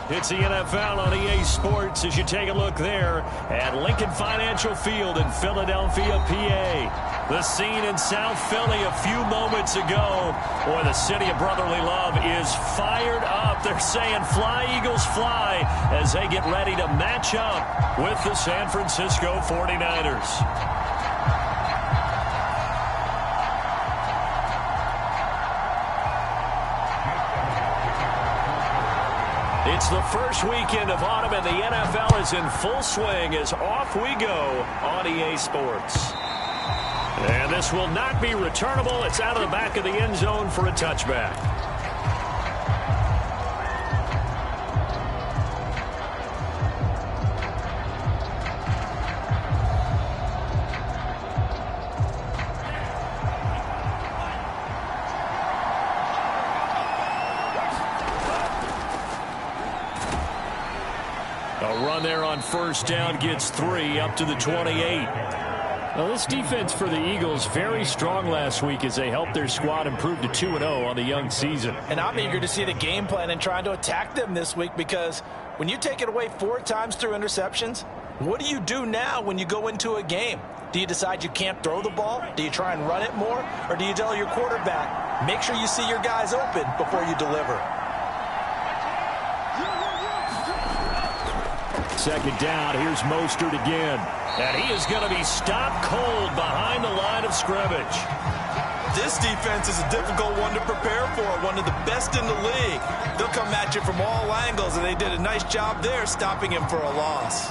It's the NFL on EA Sports as you take a look there at Lincoln Financial Field in Philadelphia, PA. The scene in South Philly a few moments ago. Boy, the city of brotherly love is fired up. They're saying fly, Eagles, fly as they get ready to match up with the San Francisco 49ers. It's the first weekend of autumn, and the NFL is in full swing as off we go on EA Sports. And this will not be returnable. It's out of the back of the end zone for a touchback. There on first down gets 3 up to the 28. Well, this defense for the Eagles very strong last week as they helped their squad improve to 2-0 on the young season. And I'm eager to see the game plan and trying to attack them this week, because when you take it away 4 times through interceptions, what do you do now when you go into a game? Do you decide you can't throw the ball? Do you try and run it more? Or do you tell your quarterback, make sure you see your guys open before you deliver? Second down, here's Mostert again. And he is going to be stopped cold behind the line of scrimmage. This defense is a difficult one to prepare for, one of the best in the league. They'll come at you from all angles, and they did a nice job there stopping him for a loss.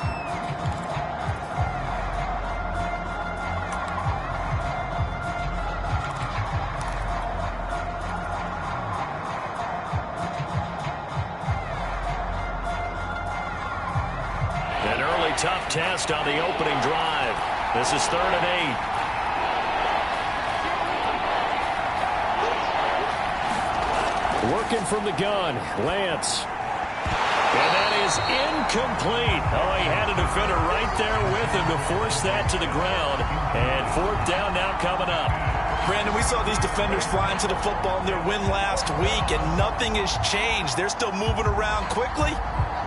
Tough test on the opening drive. This is 3rd and 8. Working from the gun, Lance. And that is incomplete. Oh, he had a defender right there with him to force that to the ground. And 4th down now coming up. Brandon, we saw these defenders flying to the football in their win last week, and nothing has changed. They're still moving around quickly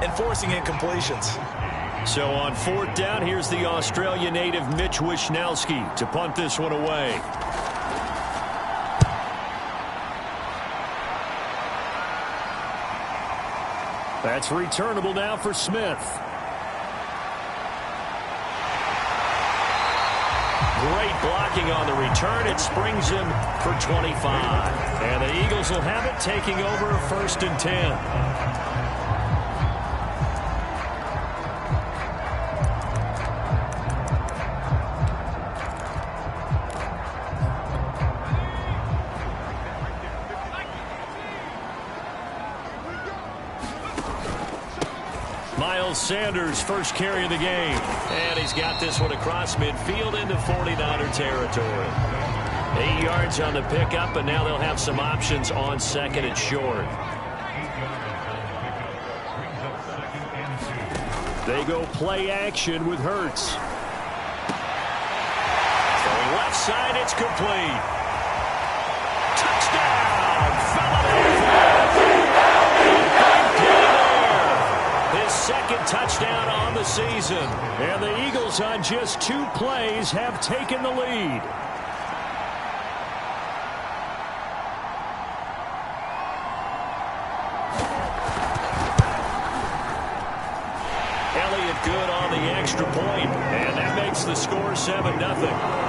and forcing incompletions. So on 4th down, here's the Australia native Mitch Wishnowsky to punt this one away. That's returnable now for Smith. Great blocking on the return. It springs him for 25. And the Eagles will have it, taking over 1st and 10. Sanders, first carry of the game. And he's got this one across midfield into 49er territory. 8 yards on the pickup, and now they'll have some options on 2nd and short. They go play action with Hurts. So left side, it's complete. Touchdown! His 2nd touchdown on the season. And the Eagles on just 2 plays have taken the lead. Elliott good on the extra point, and that makes the score 7-0.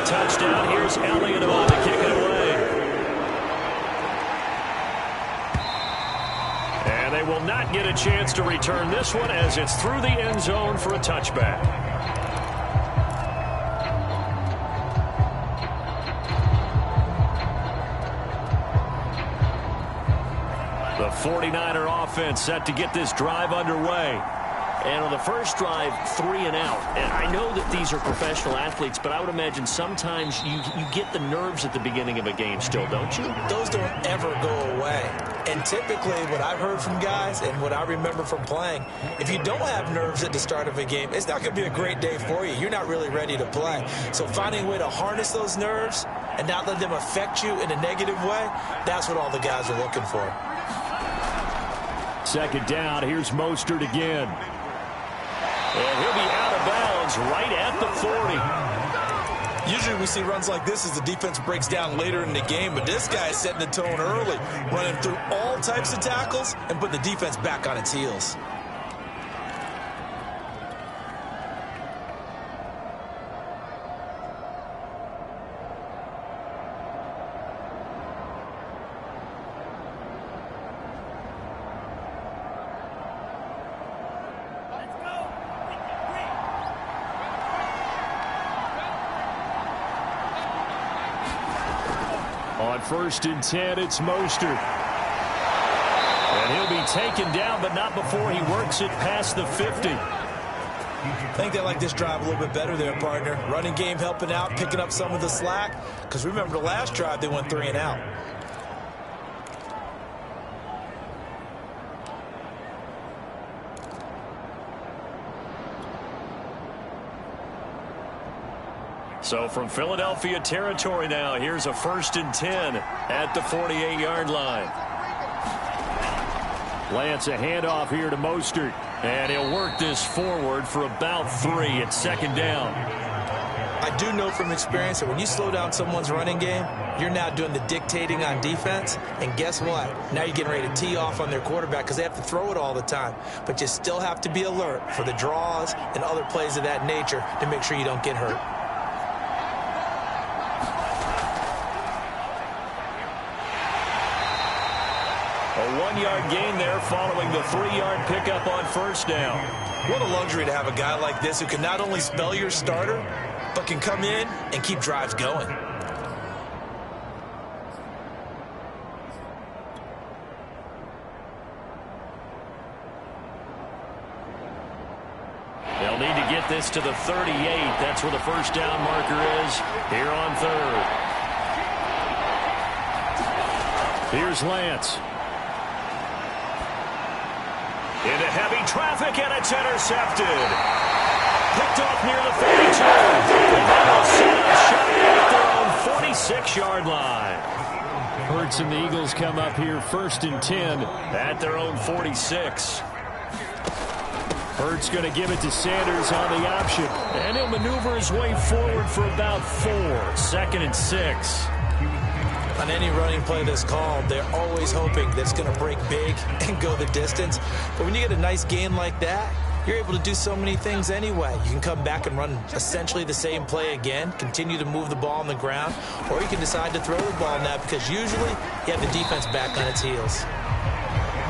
Touchdown. Here's Elliott on to kick it away. And they will not get a chance to return this one as it's through the end zone for a touchback. The 49er offense set to get this drive underway. And on the first drive, 3 and out. And I know that these are professional athletes, but I would imagine sometimes you get the nerves at the beginning of a game still, don't you? Those don't ever go away. And typically what I've heard from guys and what I remember from playing, if you don't have nerves at the start of a game, it's not going to be a great day for you. You're not really ready to play. So finding a way to harness those nerves and not let them affect you in a negative way, that's what all the guys are looking for. Second down, here's Mostert again. And he'll be out of bounds right at the 40. Usually we see runs like this as the defense breaks down later in the game, but this guy is setting the tone early, running through all types of tackles and putting the defense back on its heels. On 1st and 10, it's Mostert. And he'll be taken down, but not before he works it past the 50. I think they like this drive a little bit better there, partner. Running game helping out, picking up some of the slack. Because remember the last drive, they went 3 and out. So from Philadelphia territory now, here's a 1st and 10 at the 48-yard line. Lance, a handoff here to Mostert. And he'll work this forward for about 3 at 2nd down. I do know from experience that when you slow down someone's running game, you're now doing the dictating on defense. And guess what? Now you're getting ready to tee off on their quarterback because they have to throw it all the time. But you still have to be alert for the draws and other plays of that nature to make sure you don't get hurt. A 1-yard gain there following the 3-yard pickup on 1st down. What a luxury to have a guy like this who can not only spell your starter, but can come in and keep drives going. They'll need to get this to the 38. That's where the 1st down marker is here on 3rd. Here's Lance. Into heavy traffic, and it's intercepted. Picked off near the 42. And they'll set up shot at their own 46-yard line. Hurts and the Eagles come up here 1st and 10 at their own 46. Hurts going to give it to Sanders on the option. And he'll maneuver his way forward for about 4. 2nd and 6. On any running play that's called, they're always hoping that it's going to break big and go the distance. But when you get a nice gain like that, you're able to do so many things anyway. You can come back and run essentially the same play again, continue to move the ball on the ground, or you can decide to throw the ball now because usually you have the defense back on its heels.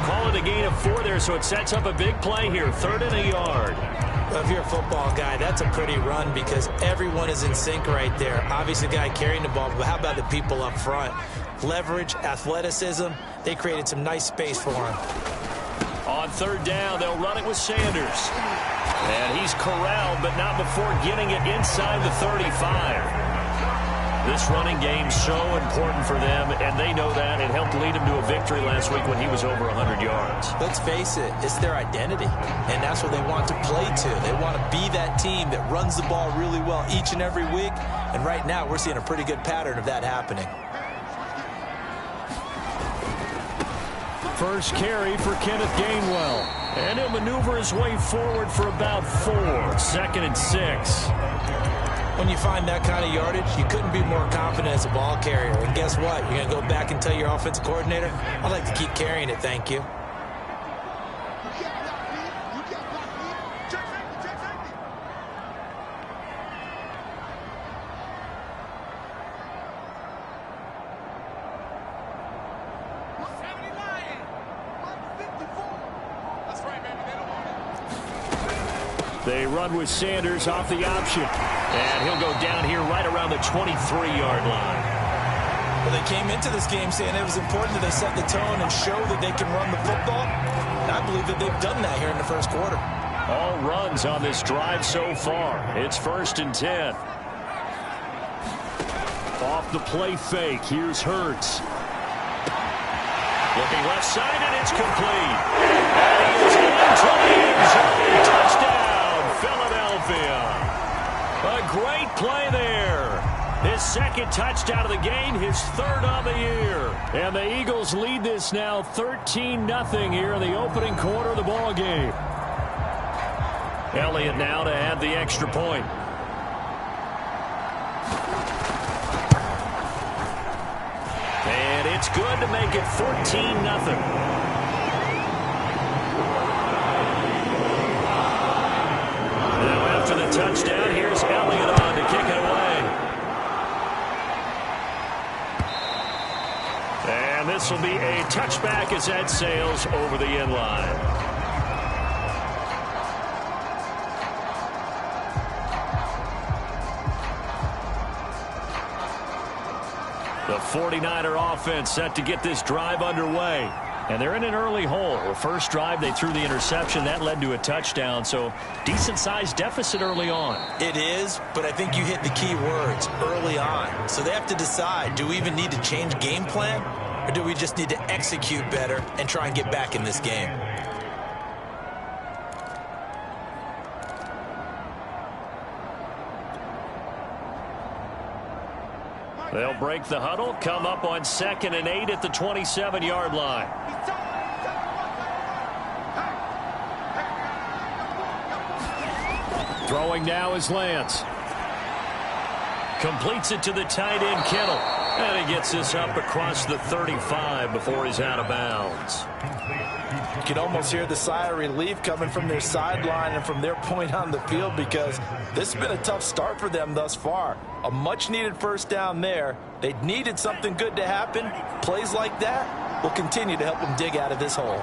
Call it a gain of 4 there, so it sets up a big play here. 3rd and a yard. Well, if you're a football guy, that's a pretty run because everyone is in sync right there. Obviously, the guy carrying the ball, but how about the people up front? Leverage, athleticism, they created some nice space for him. On 3rd down, they'll run it with Sanders. And he's corralled, but not before getting it inside the 35. This running game so important for them, and they know that. It helped lead him to a victory last week when he was over 100 yards. Let's face it, it's their identity, and that's what they want to play to. They want to be that team that runs the ball really well each and every week, and right now we're seeing a pretty good pattern of that happening. First carry for Kenneth Gainwell. And he'll maneuver his way forward for about 4. 2nd and 6. When you find that kind of yardage, you couldn't be more confident as a ball carrier. And guess what? You're going to go back and tell your offensive coordinator, I'd like to keep carrying it, thank you. They run with Sanders off the option. And he'll go down here right around the 23-yard line. Well, they came into this game saying it was important that they set the tone and show that they can run the football. And I believe that they've done that here in the first quarter. all runs on this drive so far. It's 1st and 10. Off the play fake. Here's Hurts. Looking left side, and it's complete. And he is into the end zone. Touchdown, Philadelphia. A great play there. His 2nd touchdown of the game, his 3rd of the year. And the Eagles lead this now 13-0 here in the opening quarter of the ball game. Elliott now to add the extra point. And it's good to make it 14-0. Now after the touchdown, here's Elliott on to kick it away. And this will be a touchback as that sails over the end line. The 49er offense set to get this drive underway. And they're in an early hole. The first drive, they threw the interception. That led to a touchdown. So decent-sized deficit early on. It is, but I think you hit the key words, early on. So they have to decide, do we even need to change game plan? Or do we just need to execute better and try and get back in this game? They'll break the huddle, come up on 2nd and 8 at the 27-yard line. Throwing now is Lance. Completes it to the tight end, Kittle. And he gets this up across the 35 before he's out of bounds. You can almost hear the sigh of relief coming from their sideline and from their point on the field, because this has been a tough start for them thus far. A much-needed first down there. They needed something good to happen. Plays like that will continue to help them dig out of this hole.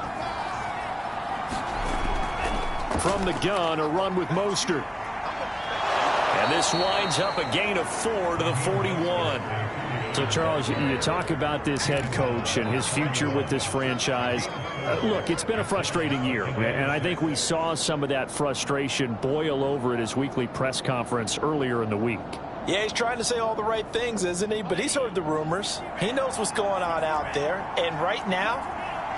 From the gun, a run with Mostert. And this winds up a gain of 4 to the 41. So, Charles, you talk about this head coach and his future with this franchise. Look, it's been a frustrating year, and I think we saw some of that frustration boil over at his weekly press conference earlier in the week. Yeah, he's trying to say all the right things, isn't he? But he's heard the rumors. He knows what's going on out there. And right now,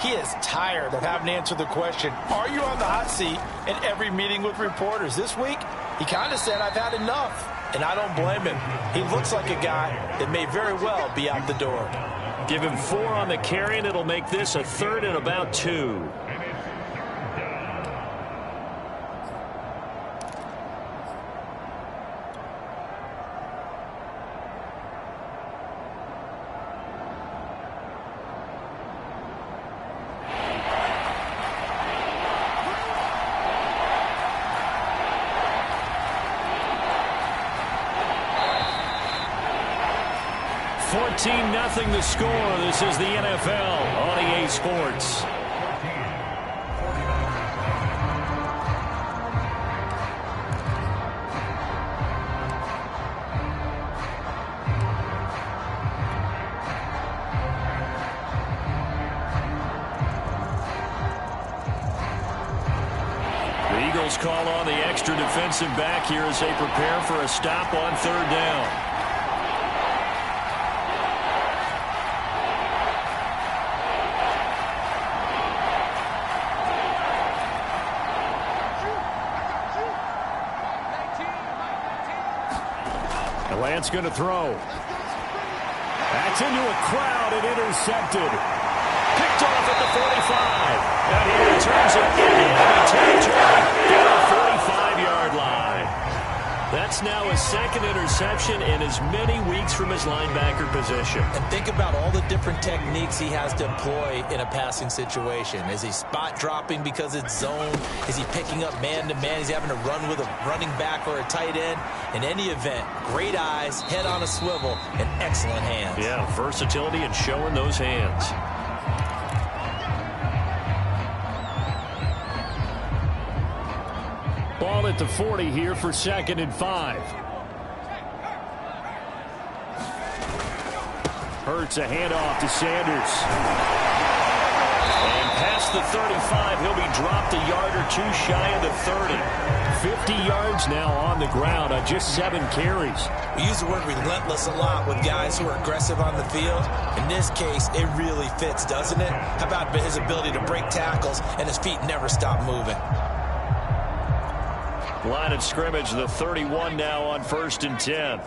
he is tired of having to answer the question, are you on the hot seat in every meeting with reporters? This week, he kind of said, I've had enough. And I don't blame him. He looks like a guy that may very well be out the door. Give him 4 on the carry, and it'll make this a 3rd and about 2. Nothing the score. This is the NFL on EA Sports. The Eagles call on the extra defensive back here as they prepare for a stop on 3rd down. Lance going to throw. That's into a crowd and intercepted. Picked off at the 45. And he returns it into enemy territory down the 45-yard line. That's now his 2nd interception in as many weeks from his linebacker position. And think about all the different techniques he has to employ in a passing situation. Is he spot dropping because it's zone? Is he picking up man-to-man? Is he having to run with a running back or a tight end? In any event, great eyes, head on a swivel, and excellent hands. Yeah, versatility and showing those hands. Ball at the 40 here for 2nd and 5. Hurts a handoff to Sanders. And past the 35, he'll be dropped a yard or two shy of the 30. 50 yards now on the ground on just 7 carries. We use the word relentless a lot with guys who are aggressive on the field. In this case, it really fits, doesn't it? How about his ability to break tackles and his feet never stop moving? Line of scrimmage, the 31 now on 1st and 10.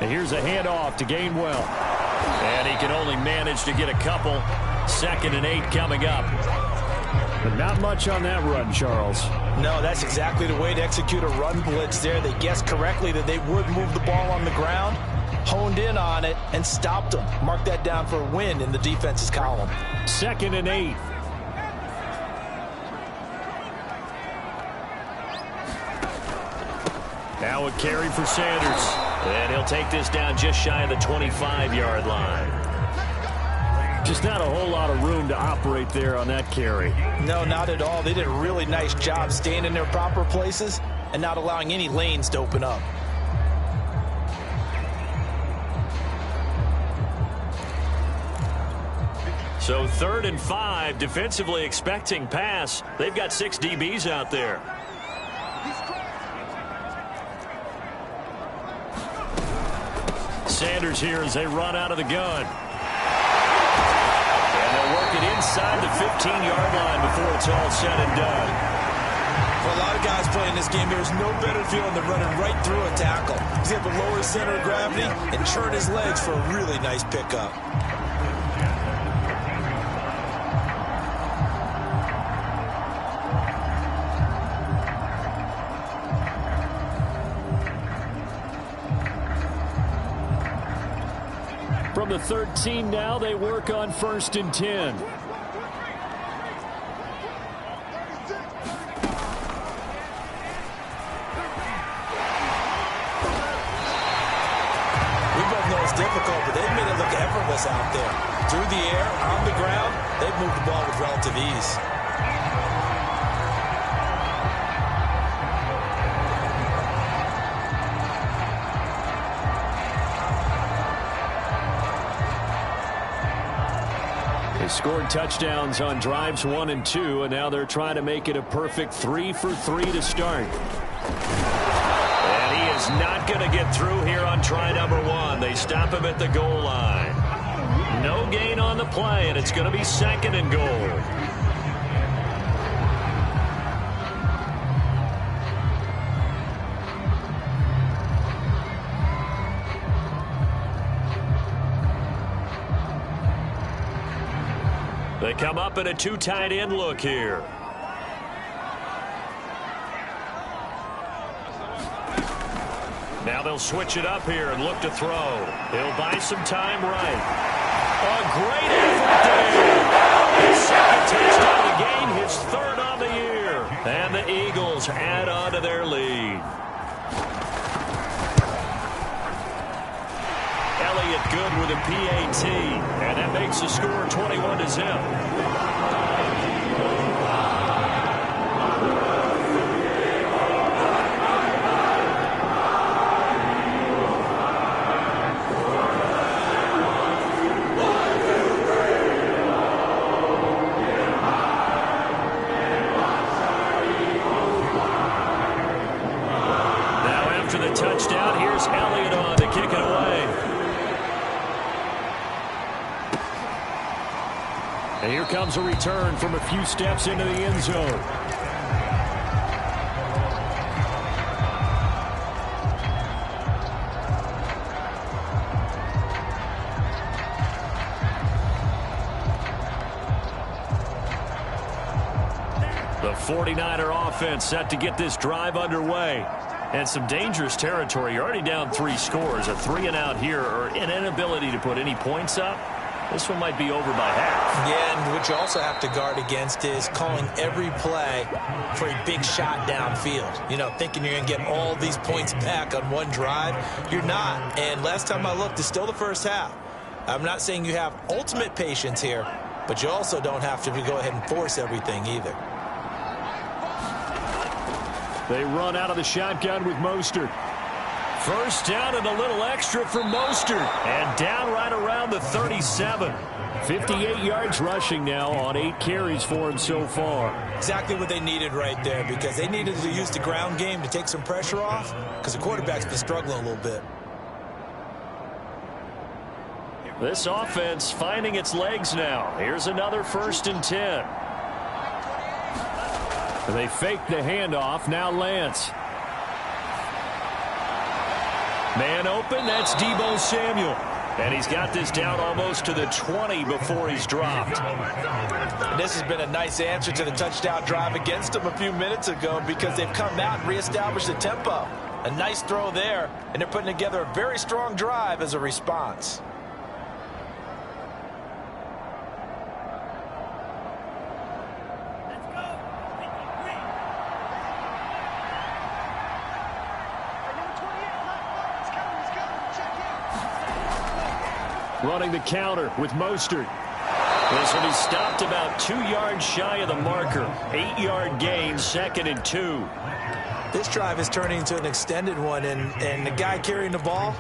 And here's a handoff to Gainwell. And he can only manage to get a couple. 2nd and 8 coming up. But not much on that run, Charles. No, that's exactly the way to execute a run blitz there. They guessed correctly that they would move the ball on the ground, honed in on it, and stopped them. Mark that down for a win in the defense's column. 2nd and 8. Now a carry for Sanders. And he'll take this down just shy of the 25-yard line. Just not a whole lot of room to operate there on that carry. No, not at all. They did a really nice job staying in their proper places and not allowing any lanes to open up. So 3rd and 5, defensively expecting pass. They've got 6 DBs out there. Sanders here as they run out of the gun. And they'll work it inside the 15-yard line before it's all said and done. For a lot of guys playing this game, there's no better feeling than running right through a tackle. He's able to lower his center of gravity and turn his legs for a really nice pickup. From the 13 now, they work on 1st and 10. We both know it's difficult, but they've made it look effortless out there. Through the air, on the ground, they've moved the ball with relative ease. Scored touchdowns on drives 1 and 2, and now they're trying to make it a perfect 3 for 3 to start. And he is not going to get through here on try number 1. They stop him at the goal line. No gain on the play, and it's going to be 2nd and goal. They come up in a 2 tight end look here. Now they'll switch it up here and look to throw. He'll buy some time right. A great effort there. His 2nd touchdown of the game, his 3rd on the year. And the Eagles add on to their lead. Elliott good with a PAT, and that makes the score 21-0. Now after the touchdown, here's Elliott on to kick it away. And here comes a return from a few steps into the end zone. The 49er offense set to get this drive underway. And some dangerous territory. You're already down 3 scores. A 3-and-out here, or an inability to put any points up. This one might be over by half. Yeah, and what you also have to guard against is calling every play for a big shot downfield. You know, thinking you're going to get all these points back on one drive. You're not. And last time I looked, it's still the first half. I'm not saying you have ultimate patience here, but you also don't have to go ahead and force everything either. They run out of the shotgun with Mostert. First down and a little extra for Mostert. And down right around the 37. 58 yards rushing now on 8 carries for him so far. Exactly what they needed right there, because they needed to use the ground game to take some pressure off, because the quarterback's been struggling a little bit. This offense finding its legs now. Here's another 1st and 10. They fake the handoff. Now Lance. Man open, that's Deebo Samuel. And he's got this down almost to the 20 before he's dropped. And this has been a nice answer to the touchdown drive against them a few minutes ago, because they've come out and reestablished the tempo. A nice throw there, and they're putting together a very strong drive as a response. Running the counter with Mostert. This will be stopped about 2 yards shy of the marker. 8-yard gain, 2nd and 2. This drive is turning into an extended one, and the guy carrying the ball,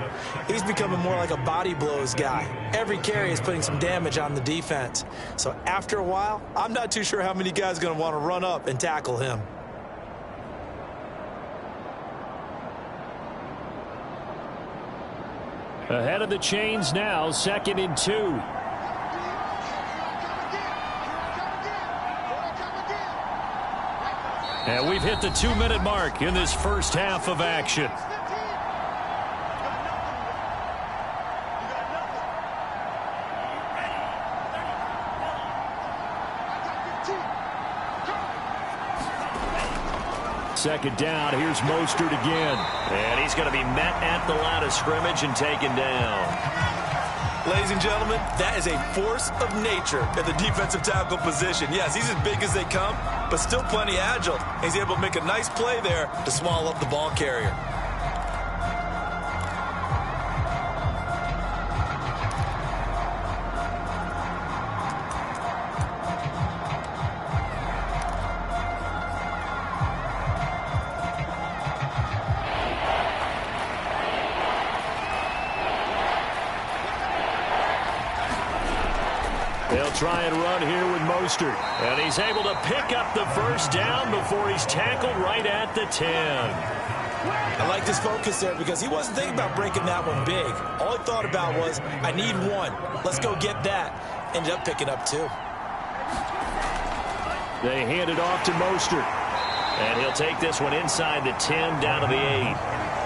he's becoming more like a body blows guy. Every carry is putting some damage on the defense. So after a while, I'm not too sure how many guys are going to want to run up and tackle him. Ahead of the chains now, 2nd and 2. And we've hit the 2-minute mark in this first half of action. Second down, here's Mostert again. And he's going to be met at the line of scrimmage and taken down. Ladies and gentlemen, that is a force of nature at the defensive tackle position. Yes, he's as big as they come, but still plenty agile. He's able to make a nice play there to swallow up the ball carrier. They'll try and run here with Mostert. And he's able to pick up the first down before he's tackled right at the 10. I like this focus there, because he wasn't thinking about breaking that one big. All he thought about was, I need one. Let's go get that. Ended up picking up 2. They hand it off to Mostert. And he'll take this one inside the 10 down to the 8.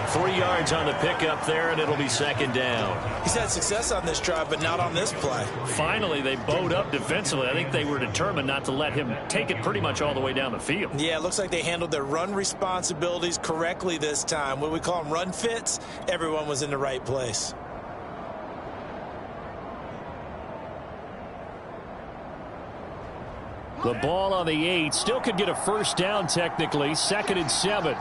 3 yards on the pickup there, and it'll be 2nd down. He's had success on this drive, but not on this play. Finally, they bowed up defensively. I think they were determined not to let him take it pretty much all the way down the field. Yeah, it looks like they handled their run responsibilities correctly this time. What we call them run fits, everyone was in the right place. The ball on the 8 still could get a first down technically. 2nd and 7.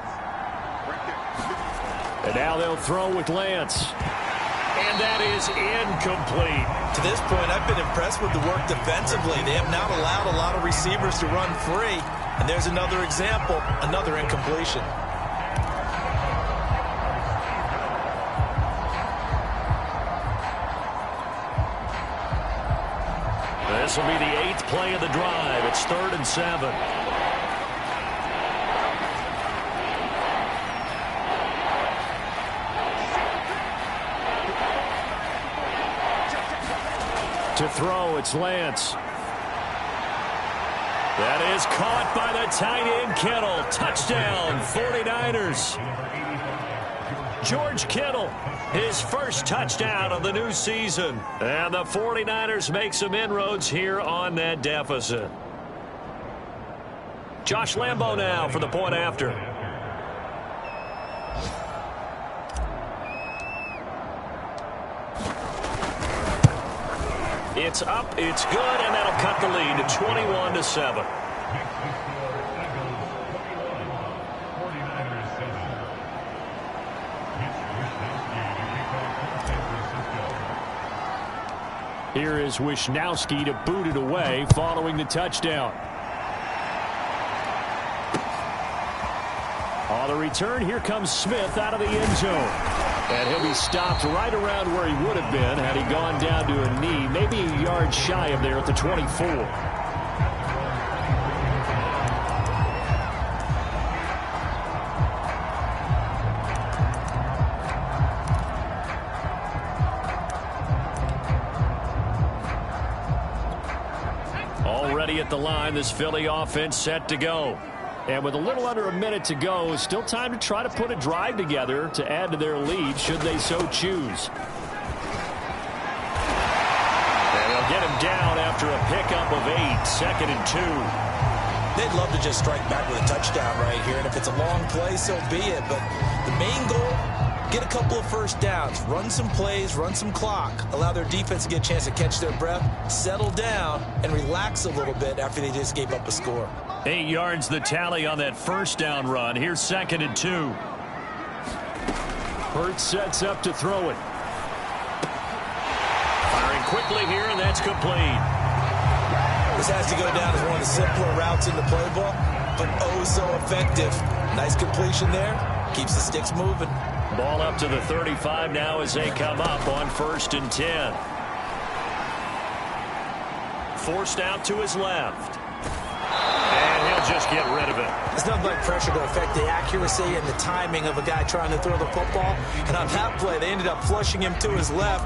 And now they'll throw with Lance. And that is incomplete. To this point, I've been impressed with the work defensively. They have not allowed a lot of receivers to run free. And there's another example, another incompletion. This will be the 8th play of the drive. It's 3rd and 7. To throw, it's Lance. That is caught by the tight end Kittle. Touchdown, 49ers. George Kittle, his first touchdown of the new season. And the 49ers make some inroads here on that deficit. Josh Lambo now for the point after. It's up, it's good, and that'll cut the lead to 21-7. Here is Wisnowski to boot it away following the touchdown. On the return, here comes Smith out of the end zone. And he'll be stopped right around where he would have been had he gone down to a knee, maybe a yard shy of there at the 24. Already at the line, this Philly offense set to go. And with a little under a minute to go, still time to try to put a drive together to add to their lead should they so choose. And they'll get him down after a pickup of 8, 2nd and 2. They'd love to just strike back with a touchdown right here, and if it's a long play, so be it. But the main goal, get a couple of first downs, run some plays, run some clock, allow their defense to get a chance to catch their breath, settle down, and relax a little bit after they just gave up a score. 8 yards the tally on that first down run. Here's 2nd and 2. Hurts sets up to throw it. Firing quickly here, and that's complete. This has to go down as one of the simpler routes in the play ball, but oh so effective. Nice completion there. Keeps the sticks moving. Ball up to the 35 now as they come up on 1st and 10. Forced out to his left. And he'll just get rid of it. There's nothing like pressure to affect the accuracy and the timing of a guy trying to throw the football. And on that play, they ended up flushing him to his left,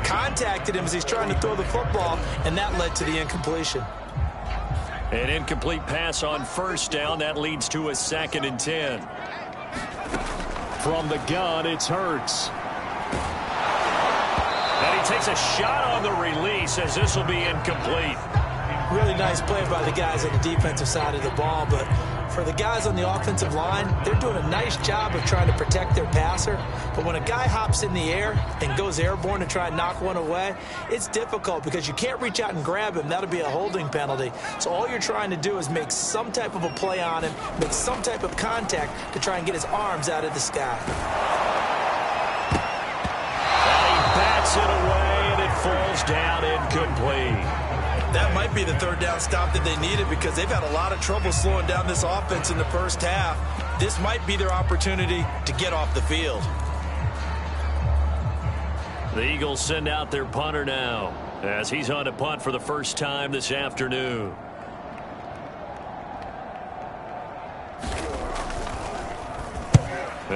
contacted him as he's trying to throw the football, and that led to the incompletion. An incomplete pass on 1st down. That leads to a 2nd and 10. From the gun, it's Hurts. And he takes a shot on the release as this will be incomplete. Really nice play by the guys on the defensive side of the ball, but for the guys on the offensive line, they're doing a nice job of trying to protect their passer. But when a guy hops in the air and goes airborne to try and knock one away, it's difficult because you can't reach out and grab him. That'll be a holding penalty. So all you're trying to do is make some type of a play on him, make some type of contact to try and get his arms out of the sky. And he bats it away, and it falls down incomplete. That might be the 3rd down stop that they needed because they've had a lot of trouble slowing down this offense in the first half. This might be their opportunity to get off the field. The Eagles send out their punter now as he's on to punt for the first time this afternoon.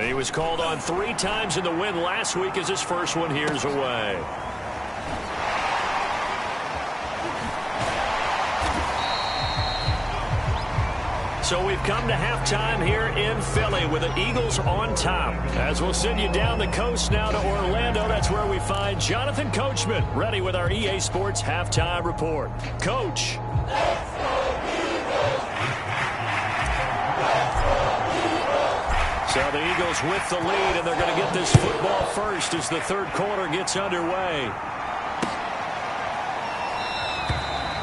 He was called on 3 times in the win last week as his first one here's away. So we've come to halftime here in Philly with the Eagles on top. As we'll send you down the coast now to Orlando, that's where we find Jonathan Coachman ready with our EA Sports Halftime Report. Coach. Let's go Eagles! So the Eagles with the lead, and they're going to get this football first as the 3rd quarter gets underway.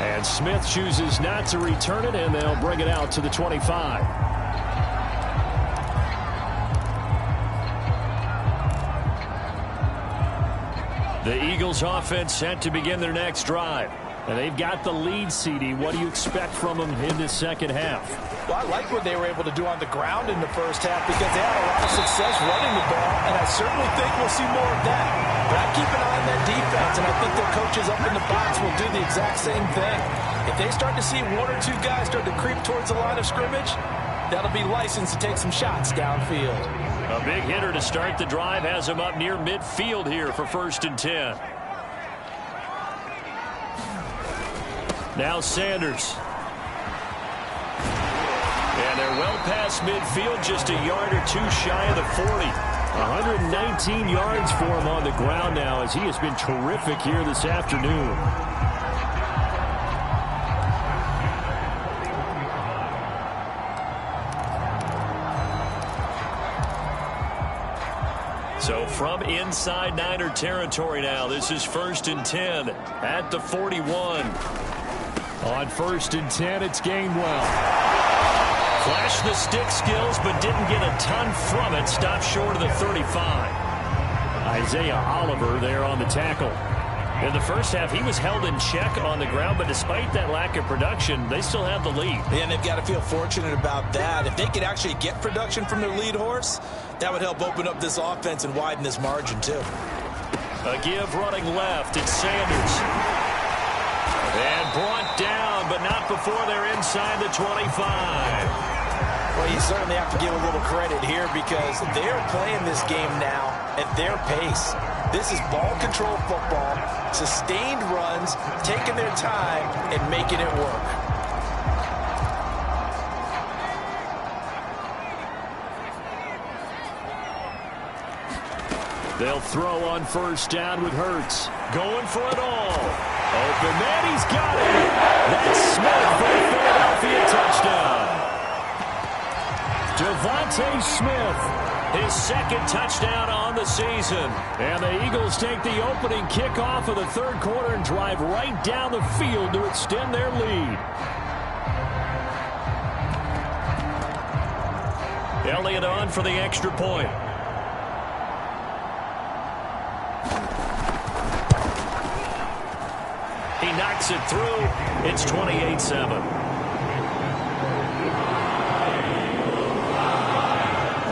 And Smith chooses not to return it, and they'll bring it out to the 25. The Eagles offense set to begin their next drive. And they've got the lead, CD. What do you expect from them in this second half? Well, I like what they were able to do on the ground in the first half because they had a lot of success running the ball, and I certainly think we'll see more of that. But I keep an eye on that defense, and I think their coaches up in the box will do the exact same thing. If they start to see 1 or 2 guys start to creep towards the line of scrimmage, that'll be licensed to take some shots downfield. A big hitter to start the drive has him up near midfield here for 1st and 10. Now Sanders. And they're well past midfield, just a yard or 2 shy of the 40. 119 yards for him on the ground now as he has been terrific here this afternoon. So from inside Niner territory now, this is 1st and 10 at the 41. On 1st and 10, it's Gainwell. Flashed the stick skills, but didn't get a ton from it. Stopped short of the 35. Isaiah Oliver there on the tackle. In the first half, he was held in check on the ground, but despite that lack of production, they still have the lead. And they've got to feel fortunate about that. If they could actually get production from their lead horse, that would help open up this offense and widen this margin, too. A give running left. It's Sanders. And brought down, but not before they're inside the 25. Well, you certainly have to give a little credit here because they're playing this game now at their pace. This is ball control football, sustained runs, taking their time and making it work. They'll throw on first down with Hurts. Going for it all. Open man, he's got it. That's Smith for the Philadelphia touchdown. Devontae Smith, his second touchdown on the season. And the Eagles take the opening kickoff of the third quarter and drive right down the field to extend their lead. Elliott on for the extra point. He knocks it through. It's 28-7.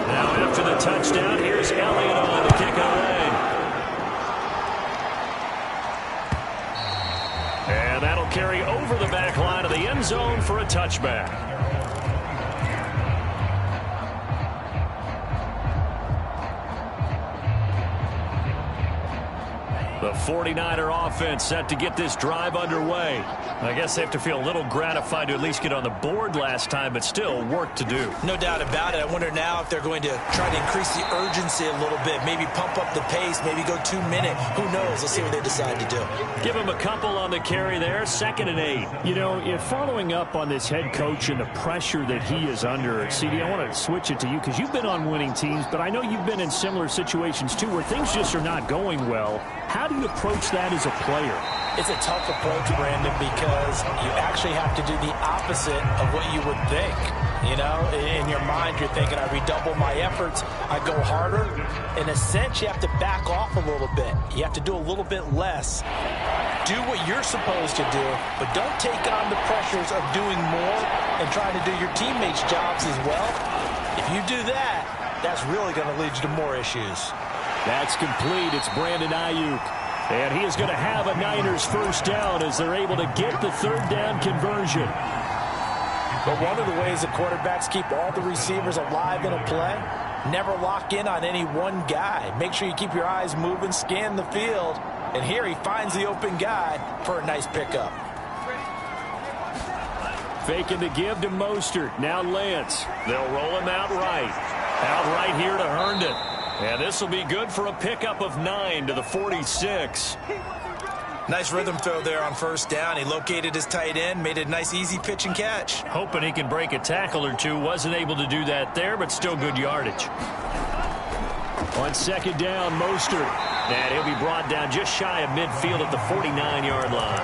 After the touchdown, here's Elliott on to kick it away. And that'll carry over the back line of the end zone for a touchback. The 49er offense set to get this drive underway. I guess they have to feel a little gratified to at least get on the board last time, but still work to do. No doubt about it. I wonder now if they're going to try to increase the urgency a little bit, maybe pump up the pace, maybe go 2 minute. Who knows? Let's see what they decide to do. Give him a couple on the carry there, 2nd and 8. You know, if following up on this head coach and the pressure that he is under, CD, I want to switch it to you because you've been on winning teams, but I know you've been in similar situations too where things just are not going well. How do you approach that as a player? It's a tough approach, Brandon, because you actually have to do the opposite of what you would think. You know, in your mind, you're thinking, I redouble my efforts, I go harder. In a sense, you have to back off a little bit. You have to do a little bit less. Do what you're supposed to do, but don't take on the pressures of doing more and trying to do your teammates' jobs as well. If you do that, that's really going to lead you to more issues. That's complete. It's Brandon Ayuk. And he is going to have a Niners first down as they're able to get the third down conversion. But one of the ways the quarterbacks keep all the receivers alive in a play, never lock in on any one guy. Make sure you keep your eyes moving, scan the field. And here he finds the open guy for a nice pickup. Faking the give to Mostert. Now Lance. They'll roll him out right. Out right here to Herndon. And this will be good for a pickup of 9 to the 46. Nice rhythm throw there on first down. He located his tight end, made a nice easy pitch and catch. Hoping he can break a tackle or two. Wasn't able to do that there, but still good yardage. On second down, Mostert. And he'll be brought down just shy of midfield at the 49-yard line.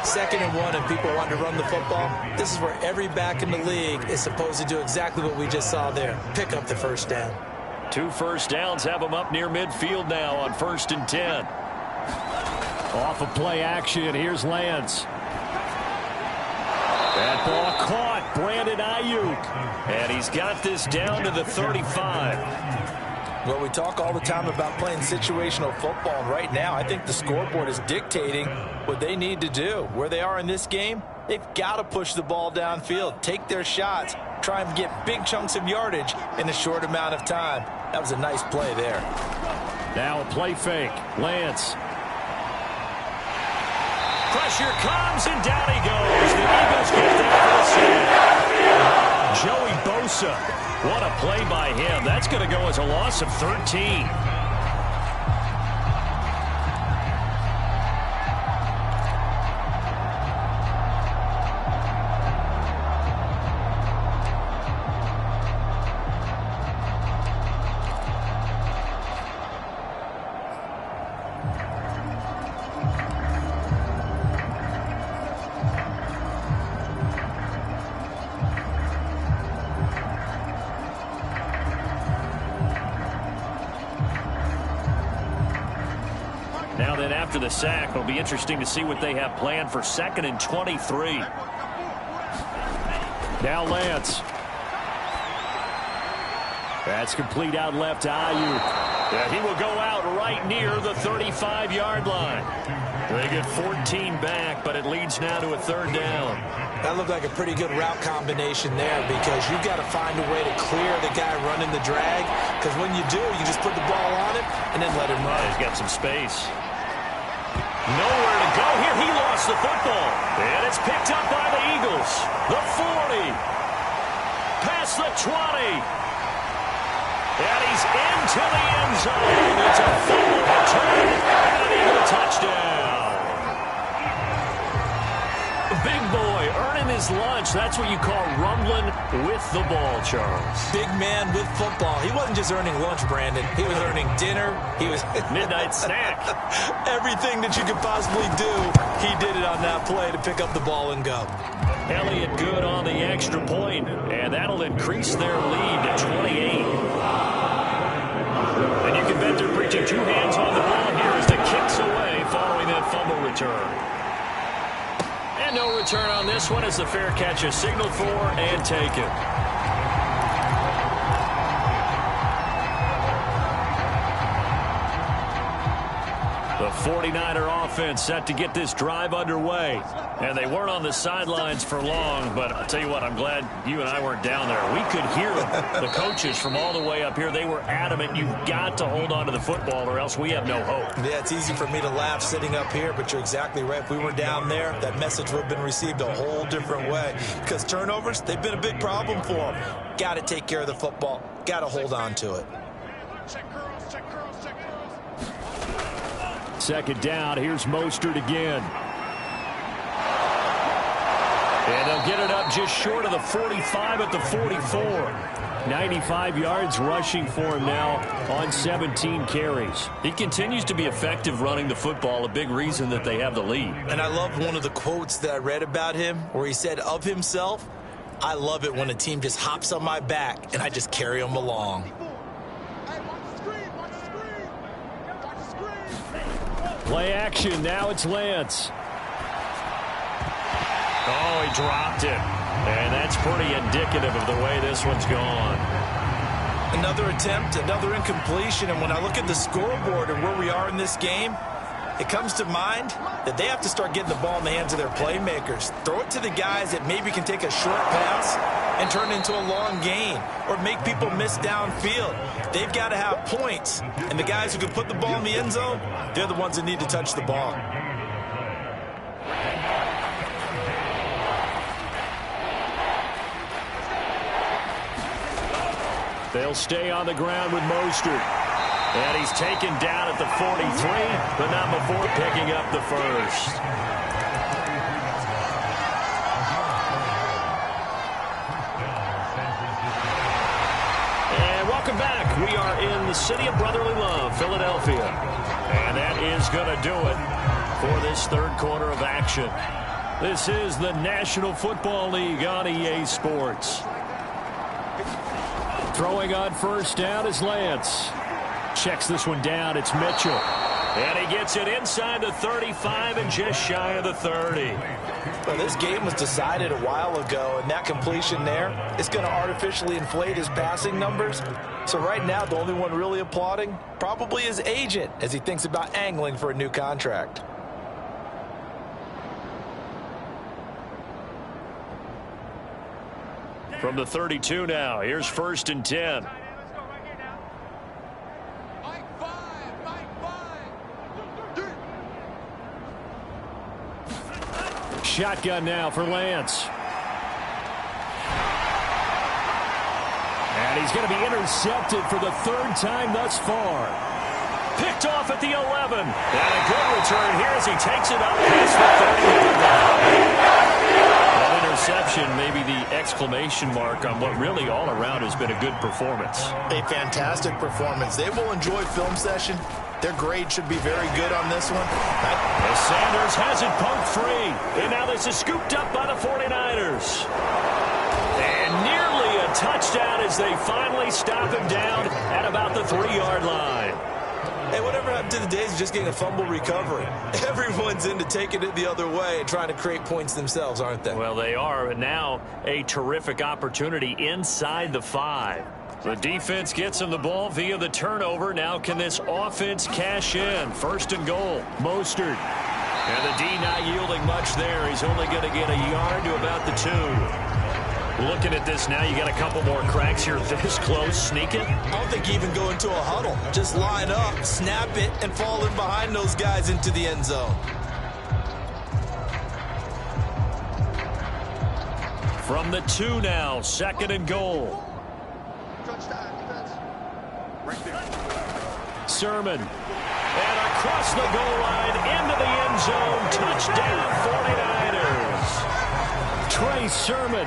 2nd and 1 and people want to run the football. This is where every back in the league is supposed to do exactly what we just saw there. Pick up the first down. 2 first downs have him up near midfield now on 1st and 10. Off of play action, here's Lance. That ball caught, Brandon Ayuk. And he's got this down to the 35. Well, we talk all the time about playing situational football, and right now I think the scoreboard is dictating what they need to do. Where they are in this game, they've got to push the ball downfield, take their shots, try and get big chunks of yardage in a short amount of time. That was a nice play there. Now a play fake. Lance. Pressure comes, and down he goes. The Eagles get that for the save. Joey Bosa. What a play by him. That's going to go as a loss of 13. after the sack. It'll be interesting to see what they have planned for 2nd and 23. Now Lance. That's complete out left to Ayuk. Yeah, he will go out right near the 35-yard line. They get 14 back, but it leads now to a 3rd down. That looked like a pretty good route combination there because you've got to find a way to clear the guy running the drag, because when you do, you just put the ball on him and then let him run. He's got some space. Nowhere to go here. He lost the football. And it's picked up by the Eagles. The 40. Past the 20. And he's into the end zone. It's a fumble return and an Eagle touchdown. Big boy earning his lunch. That's what you call rumbling with the ball, Charles. Big man with football. He wasn't just earning lunch, Brandon. He was earning dinner. He was midnight snack. Everything that you could possibly do, he did it on that play to pick up the ball and go. Elliott good on the extra point, and that'll increase their lead to 28. And you can bet they're preaching 2 hands on the ball here as the kick's away following that fumble return. And no return on this one as the fair catch is signaled for and taken. The 49er offense set to get this drive underway. And they weren't on the sidelines for long, but I'll tell you what, I'm glad you and I weren't down there. We could hear them. The coaches from all the way up here, they were adamant. You've got to hold on to the football or else we have no hope. Yeah, it's easy for me to laugh sitting up here, but you're exactly right. If we were down there, that message would have been received a whole different way. Because turnovers, they've been a big problem for them. Got to take care of the football. Got to hold on to it. 2nd down. Here's Mostert again. And they'll get it up just short of the 45 at the 44. 95 yards rushing for him now on 17 carries. He continues to be effective running the football, a big reason that they have the lead. And I love one of the quotes that I read about him where he said of himself, I love it when a team just hops on my back and I just carry them along. Play action. Now it's Lance. Oh, he dropped it. And that's pretty indicative of the way this one's gone. Another attempt, another incompletion. And when I look at the scoreboard and where we are in this game, it comes to mind that they have to start getting the ball in the hands of their playmakers. Throw it to the guys that maybe can take a short pass and turn it into a long gain or make people miss downfield. They've got to have points. And the guys who can put the ball in the end zone, they're the ones that need to touch the ball. They'll stay on the ground with Mostert. And he's taken down at the 43, but not before picking up the first. And welcome back. We are in the city of brotherly love, Philadelphia. And that is going to do it for this 3rd quarter of action. This is the National Football League on EA Sports. Throwing on 1st down is Lance. Checks this one down. It's Mitchell. And he gets it inside the 35 and just shy of the 30. Well, this game was decided a while ago, and that completion there is going to artificially inflate his passing numbers. So right now, the only one really applauding probably his agent as he thinks about angling for a new contract. From the 32 now, here's 1st and 10. Shotgun now for Lance. And he's going to be intercepted for the 3rd time thus far. Picked off at the 11. And a good return here as he takes it up past the 30. That interception may be the exclamation mark on what really all around has been a good performance. A fantastic performance. They will enjoy film session. Their grade should be very good on this one. As Sanders has it poked free. And now this is scooped up by the 49ers. And nearly a touchdown as they finally stop him down at about the 3-yard line. Hey, whatever happened to the days of just getting a fumble recovery? Everyone's into taking it the other way and trying to create points themselves, aren't they? Well, they are, and now a terrific opportunity inside the 5. The defense gets him the ball via the turnover. Now can this offense cash in? 1st and goal. Mostert. And the D not yielding much there. He's only going to get a yard to about the 2. Looking at this now, you got a couple more cracks here this close. Sneak it. I don't think you even go into a huddle. Just line up, snap it, and fall in behind those guys into the end zone. From the 2 now, 2nd and goal. Sermon. And across the goal line, into the end zone. Touchdown, 49ers. Trey Sermon.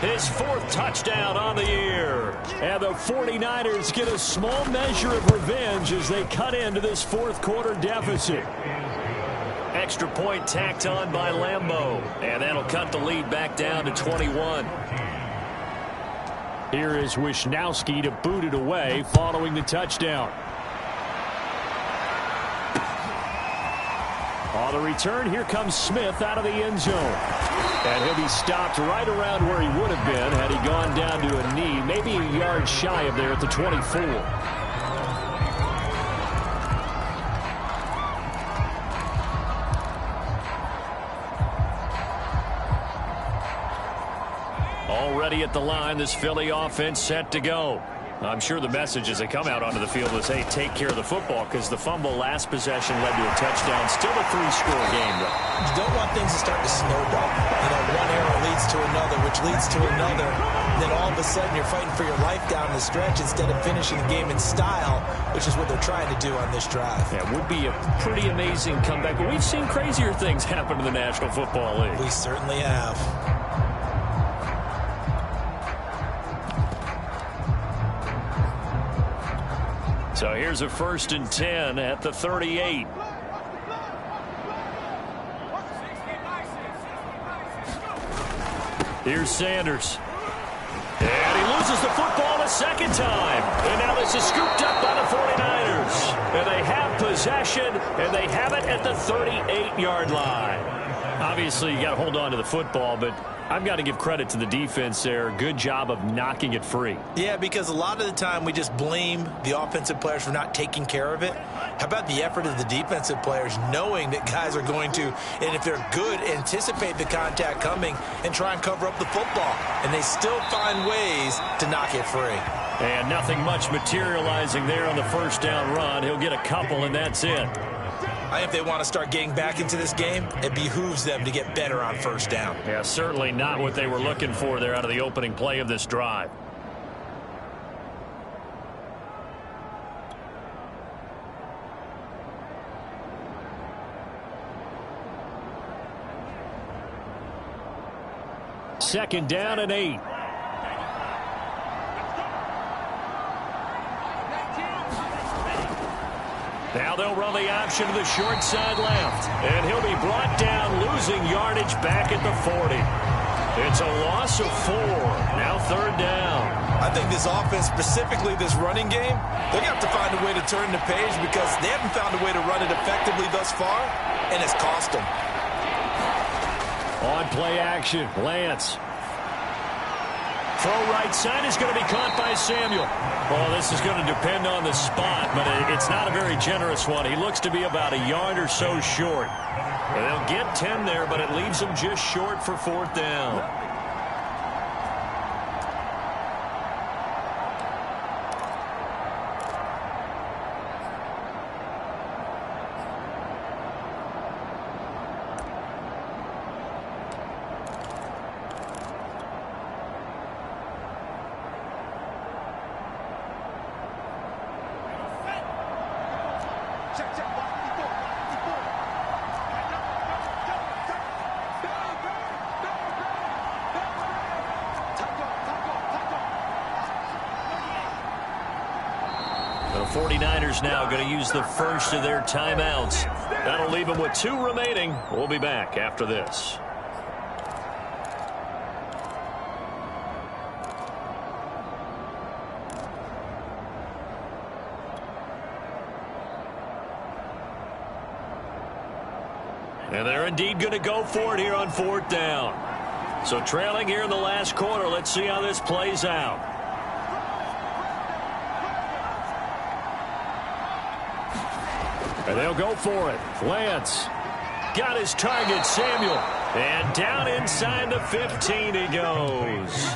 His 4th touchdown on the year. And the 49ers get a small measure of revenge as they cut into this 4th quarter deficit. Extra point tacked on by Lambeau. And that'll cut the lead back down to 21. Here is Wisnowski to boot it away following the touchdown. On the return, here comes Smith out of the end zone. And he'll be stopped right around where he would have been had he gone down to a knee, maybe a yard shy of there at the 24. Already at the line, this Philly offense set to go. I'm sure the message as they come out onto the field was, hey, take care of the football, because the fumble last possession led to a touchdown. Still a 3-score game, though. You don't want things to start to snowball. You know, one error leads to another, which leads to another. Then all of a sudden you're fighting for your life down the stretch instead of finishing the game in style, which is what they're trying to do on this drive. Yeah, it would be a pretty amazing comeback, but we've seen crazier things happen in the National Football League. We certainly have. So here's a 1st and 10 at the 38. Here's Sanders. And he loses the football a 2nd time. And now this is scooped up by the 49ers. And they have possession, and they have it at the 38-yard line. Obviously, you got to hold on to the football, but I've got to give credit to the defense there. Good job of knocking it free. Yeah, because a lot of the time we just blame the offensive players for not taking care of it. How about the effort of the defensive players knowing that guys are going to, and if they're good, anticipate the contact coming and try and cover up the football. And they still find ways to knock it free. And nothing much materializing there on the 1st down run. He'll get a couple, and that's it. I think if they want to start getting back into this game, it behooves them to get better on 1st down. Yeah, certainly not what they were looking for there out of the opening play of this drive. Second down and 8. Now they'll run the option to the short side left. And he'll be brought down, losing yardage back at the 40. It's a loss of 4. Now 3rd down. I think this offense, specifically this running game, they're going to have to find a way to turn the page because they haven't found a way to run it effectively thus far, and it's cost them. On play action, Lance. Throw right side is going to be caught by Samuel. Well, this is going to depend on the spot, but it's not a very generous one. He looks to be about a yard or so short. And they'll get 10 there, but it leaves them just short for 4th down. The 49ers now going to use the first of their timeouts. That'll leave them with 2 remaining. We'll be back after this. And they're indeed going to go for it here on 4th down. So trailing here in the last quarter. Let's see how this plays out. And they'll go for it. Lance got his target, Samuel. And down inside the 15 he goes.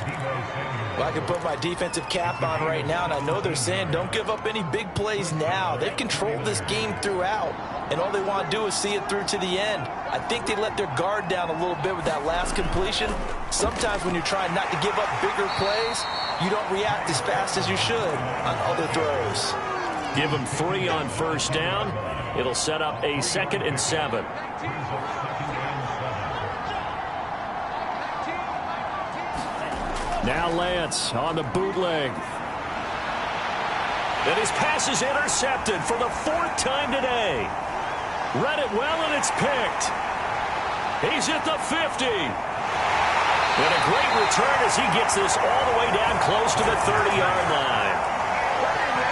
Well, I can put my defensive cap on right now, and I know they're saying don't give up any big plays now. They've controlled this game throughout, and all they want to do is see it through to the end. I think they let their guard down a little bit with that last completion. Sometimes when you're trying not to give up bigger plays, you don't react as fast as you should on other throws. Give them 3 on 1st down. It'll set up a 2nd and 7. Now Lance on the bootleg. And his pass is intercepted for the 4th time today. Read it well, and it's picked. He's at the 50. And a great return as he gets this all the way down close to the 30-yard line.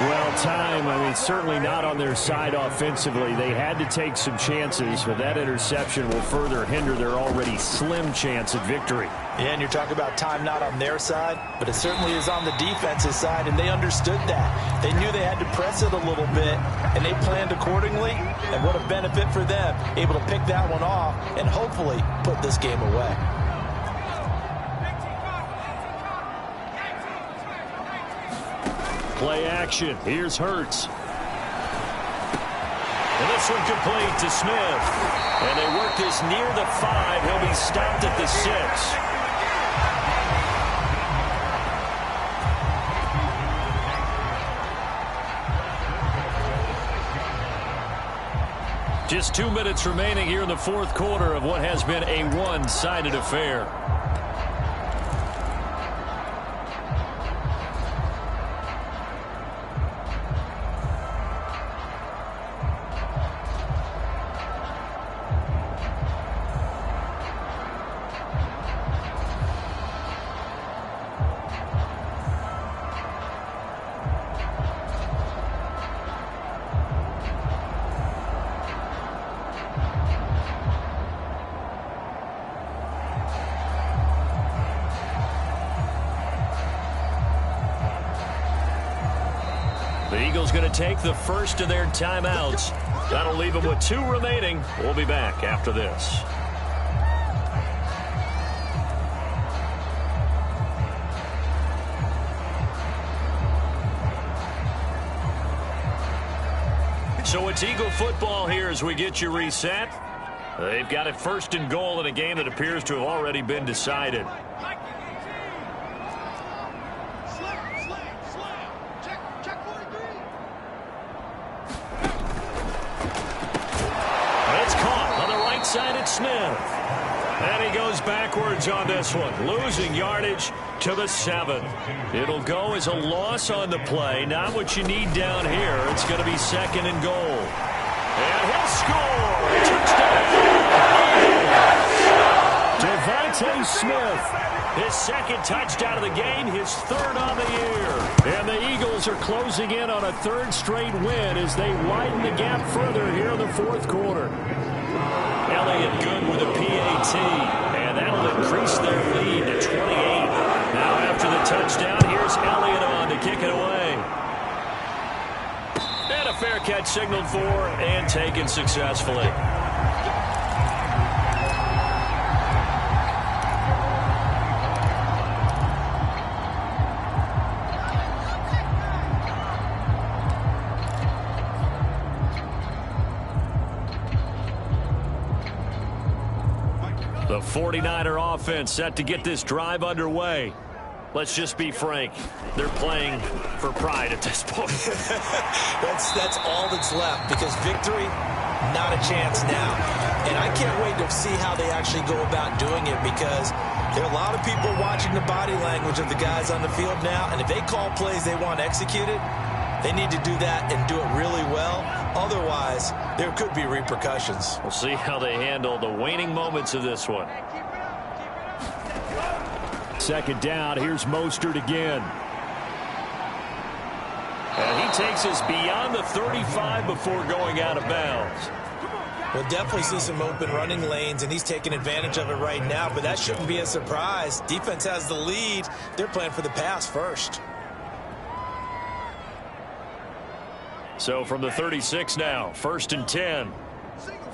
Well, time, I mean, certainly not on their side offensively. They had to take some chances, but that interception will further hinder their already slim chance at victory. Yeah, and you're talking about time not on their side, but it certainly is on the defensive side, and they understood that. They knew they had to press it a little bit, and they planned accordingly, and what a benefit for them, able to pick that one off and hopefully put this game away. Play action. Here's Hurts. And this one complete to Smith. And they work this near the 5. He'll be stopped at the 6. Just 2 minutes remaining here in the 4th quarter of what has been a one-sided affair. The Eagles going to take the first of their timeouts. That'll leave them with 2 remaining. We'll be back after this. So it's Eagle football here as we get you reset. They've got it 1st and goal in a game that appears to have already been decided. Smith. And he goes backwards on this one, losing yardage to the 7. It'll go as a loss on the play. Not what you need down here. It's going to be 2nd and goal. And he'll score. Touchdown. DeVonta Smith. His 2nd touchdown of the game, his 3rd on the year. And the Eagles are closing in on a 3rd straight win as they widen the gap further here in the 4th quarter. Elliott good with a PAT, and that'll increase their lead to 28. Now after the touchdown, here's Elliott on to kick it away. And a fair catch signaled for and taken successfully. The 49er offense set to get this drive underway. Let's just be frank. They're playing for pride at this point. That's all that's left, because victory, not a chance now. And I can't wait to see how they actually go about doing it, because there are a lot of people watching the body language of the guys on the field now, and if they call plays they want executed, they need to do that and do it really well. Otherwise, there could be repercussions. We'll see how they handle the waning moments of this one. 2nd down. Here's Mostert again. And he takes us beyond the 35 before going out of bounds. We'll definitely see some open running lanes, and he's taking advantage of it right now, but that shouldn't be a surprise. Defense has the lead. They're playing for the pass first. So from the 36 now, 1st and 10. Single.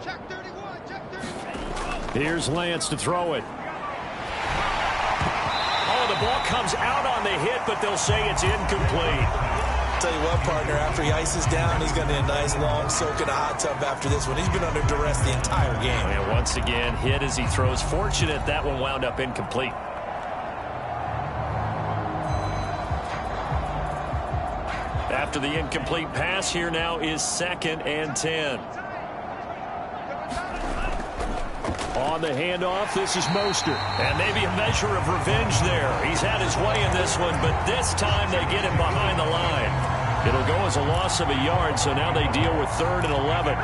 Check 31, check 31. Here's Lance to throw it. Oh, the ball comes out on the hit, but they'll say it's incomplete. Tell you what, partner, after he ices down, he's going to need a nice long soak in a hot tub after this one. He's been under duress the entire game. And once again, hit as he throws. Fortunate that one wound up incomplete. After the incomplete pass, here now is 2nd and 10. On the handoff, this is Mostert. And maybe a measure of revenge there. He's had his way in this one, but this time they get him behind the line. It'll go as a loss of a yard, so now they deal with 3rd and 11.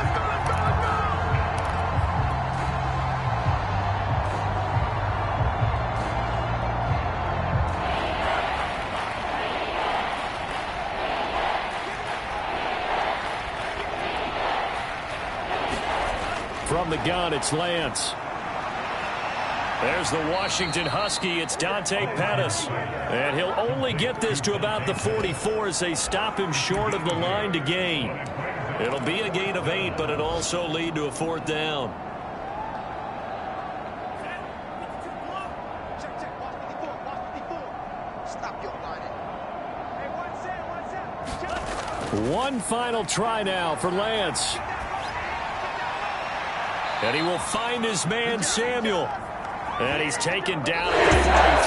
From the gun, it's Lance. There's the Washington Husky. It's Dante Pettis. And he'll only get this to about the 44 as they stop him short of the line to gain. It'll be a gain of 8, but it'll also lead to a 4th down. Check, watch 54. Stop your lining. Hey, one set. One final try now for Lance. And he will find his man, Samuel. And he's taken down at the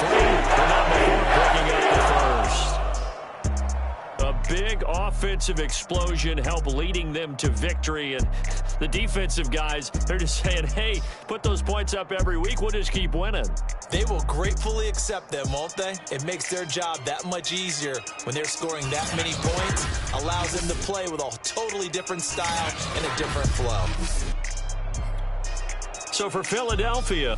43, but not before picking up the first. A big offensive explosion helped leading them to victory. And the defensive guys, they're just saying, hey, put those points up every week. We'll just keep winning. They will gratefully accept them, won't they? It makes their job that much easier when they're scoring that many points. Allows them to play with a totally different style and a different flow. So for Philadelphia,